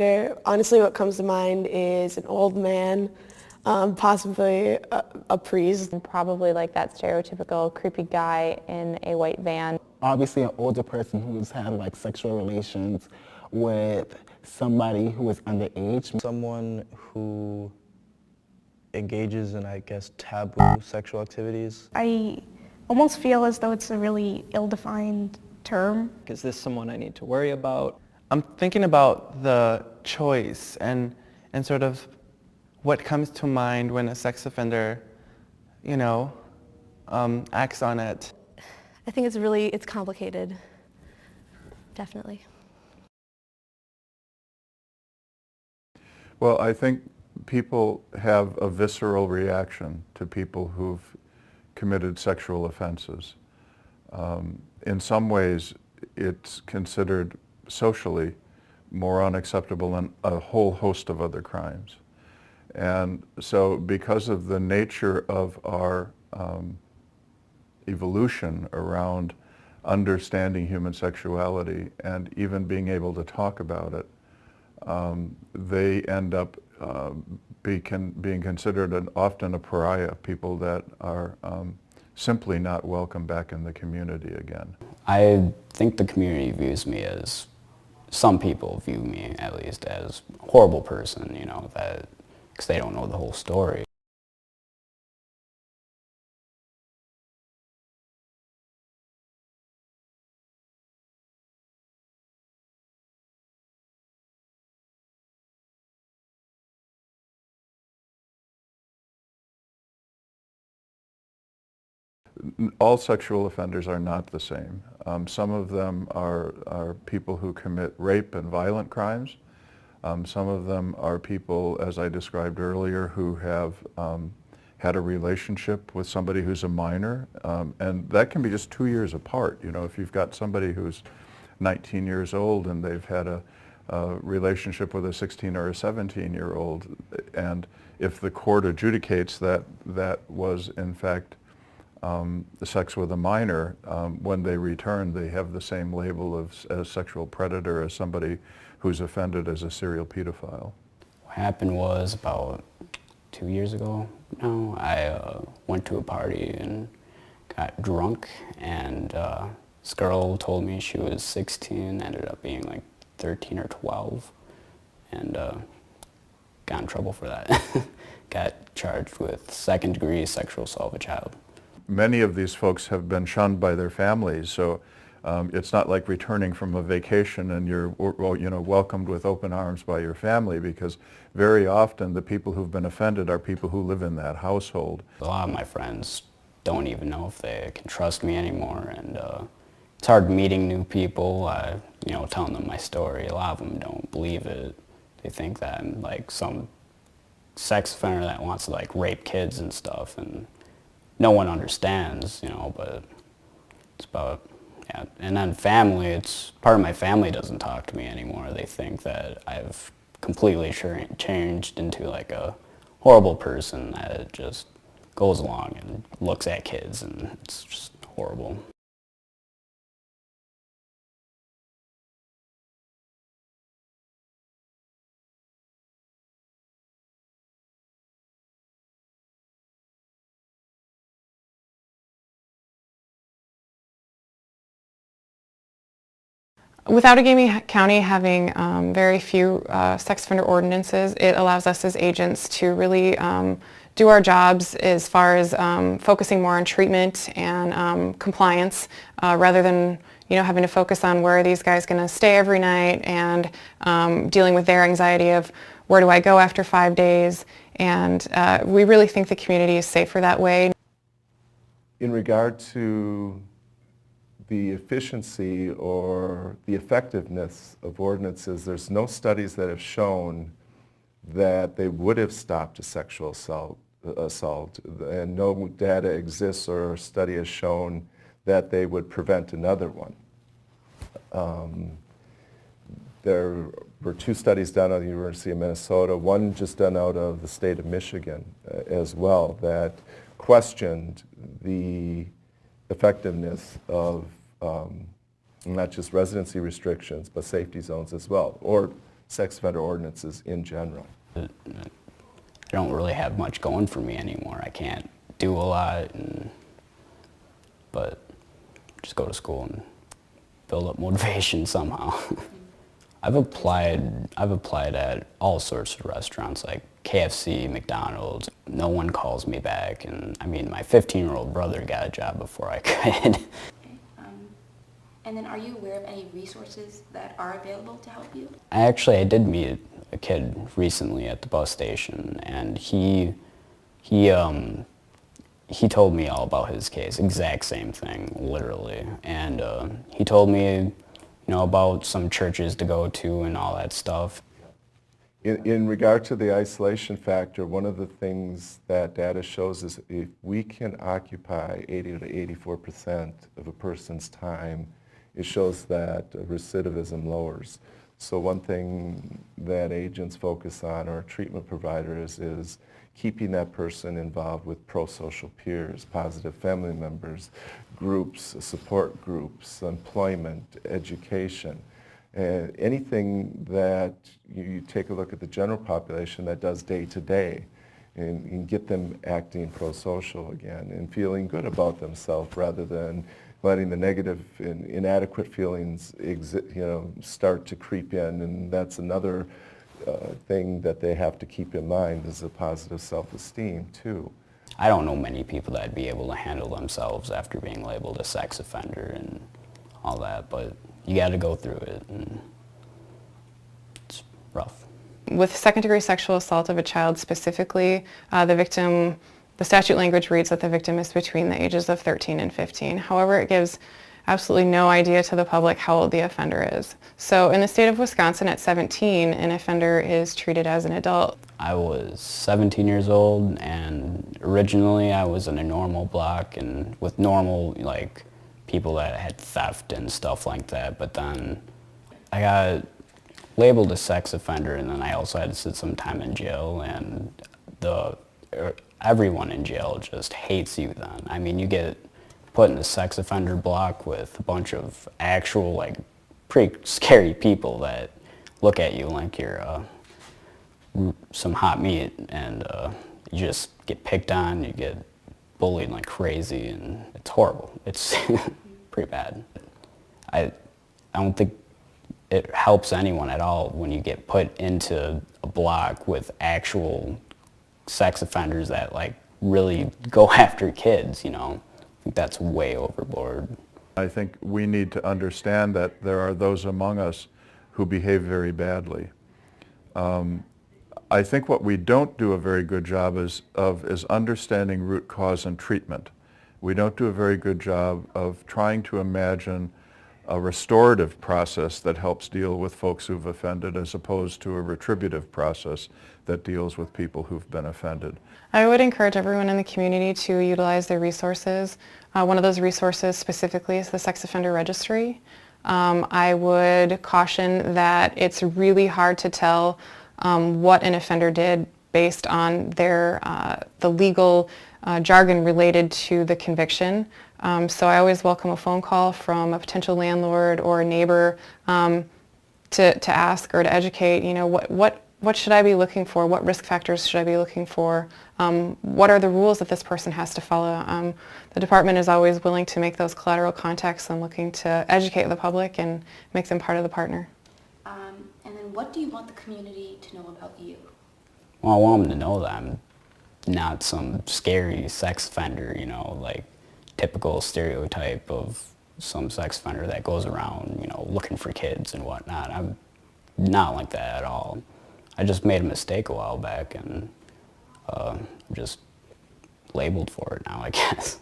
Honestly, what comes to mind is an old man, possibly a priest. And probably like that stereotypical creepy guy in a white van. Obviously an older person who's had like sexual relations with somebody who is underage. Someone who engages in, I guess, taboo sexual activities. I almost feel as though it's a really ill-defined term. Is this someone I need to worry about? I'm thinking about the choice and sort of what comes to mind when a sex offender, acts on it. I think it's complicated, definitely. Well, I think people have a visceral reaction to people who've committed sexual offenses. In some ways, it's considered socially more unacceptable than a whole host of other crimes. And so because of the nature of our evolution around understanding human sexuality and even being able to talk about it, they end up being considered often a pariah, people that are simply not welcome back in the community again. I think the community views me as, some people view me at least as a horrible person, because they don't know the whole story. All sexual offenders are not the same. Some of them are people who commit rape and violent crimes. Some of them are people, as I described earlier, who have had a relationship with somebody who's a minor, and that can be just 2 years apart. If you've got somebody who's 19 years old and they've had a relationship with a 16 or a 17-year-old, and if the court adjudicates that that was in fact the sex with a minor, when they return they have the same label as sexual predator as somebody who's offended as a serial pedophile. What happened was about 2 years ago now, I went to a party and got drunk, and this girl told me she was 16, ended up being like 13 or 12, and got in trouble for that. Got charged with second-degree sexual assault of a child. Many of these folks have been shunned by their families, so it's not like returning from a vacation and you're welcomed with open arms by your family, because very often the people who've been offended are people who live in that household. A lot of my friends don't even know if they can trust me anymore, and it's hard meeting new people, telling them my story. A lot of them don't believe it. They think that I'm like some sex offender that wants to like rape kids and stuff, and no one understands, but it's about, yeah. And then family, it's part of my family doesn't talk to me anymore. They think that I've completely changed into like a horrible person that just goes along and looks at kids, and it's just horrible. With Outagamie County having very few sex offender ordinances, it allows us as agents to really do our jobs as far as focusing more on treatment and compliance rather than having to focus on where are these guys going to stay every night, and dealing with their anxiety of where do I go after 5 days. And we really think the community is safer that way. In regard to the efficiency or the effectiveness of ordinances, there's no studies that have shown that they would have stopped a sexual assault, and no data exists or study has shown that they would prevent another one. There were 2 studies done at the University of Minnesota, one just done out of the state of Michigan as well, that questioned the effectiveness of not just residency restrictions, but safety zones as well, or sex offender ordinances in general. I don't really have much going for me anymore. I can't do a lot, but just go to school and build up motivation somehow. I've applied at all sorts of restaurants like KFC, McDonald's. No one calls me back, and I mean, my 15-year-old brother got a job before I could. Okay. And then are you aware of any resources that are available to help you? I did meet a kid recently at the bus station, and he told me all about his case, exact same thing, literally. And he told me, about some churches to go to and all that stuff. In regard to the isolation factor, one of the things that data shows is if we can occupy 80 to 84% of a person's time, it shows that recidivism lowers. So one thing that agents focus on, or treatment providers, is keeping that person involved with pro-social peers, positive family members, groups, support groups, employment, education. And anything that you take a look at the general population that does day to day and get them acting pro-social again and feeling good about themselves rather than letting the negative and inadequate feelings start to creep in. And that's another thing that they have to keep in mind, is a positive self-esteem too. I don't know many people that'd be able to handle themselves after being labeled a sex offender and all that, but you got to go through it, and it's rough. With second-degree sexual assault of a child specifically, the statute language reads that the victim is between the ages of 13 and 15. However, it gives absolutely no idea to the public how old the offender is. So in the state of Wisconsin at 17, an offender is treated as an adult. I was 17 years old, and originally I was in a normal block and with normal people that had theft and stuff like that, but then I got labeled a sex offender, and then I also had to sit some time in jail, and everyone in jail just hates you then. I mean, you get put in a sex offender block with a bunch of actual, pretty scary people that look at you like you're some hot meat, and you just get picked on, you get bullied like crazy, and it's horrible. It's pretty bad. I don't think it helps anyone at all when you get put into a block with actual sex offenders that really go after kids, I think that's way overboard. I think we need to understand that there are those among us who behave very badly. I think what we don't do a very good job is understanding root cause and treatment. We don't do a very good job of trying to imagine a restorative process that helps deal with folks who've offended, as opposed to a retributive process that deals with people who've been offended. I would encourage everyone in the community to utilize their resources. One of those resources specifically is the Sex Offender Registry. I would caution that it's really hard to tell what an offender did based on the legal jargon related to the conviction. So I always welcome a phone call from a potential landlord or a neighbor to ask or to educate, what should I be looking for? What risk factors should I be looking for? What are the rules that this person has to follow? The department is always willing to make those collateral contacts and looking to educate the public and make them part of the partner. And then what do you want the community to know about you? Well, I want them to know that I'm not some scary sex offender, typical stereotype of some sex offender that goes around, looking for kids and whatnot. I'm not like that at all. I just made a mistake a while back, and I'm just labeled for it now, I guess.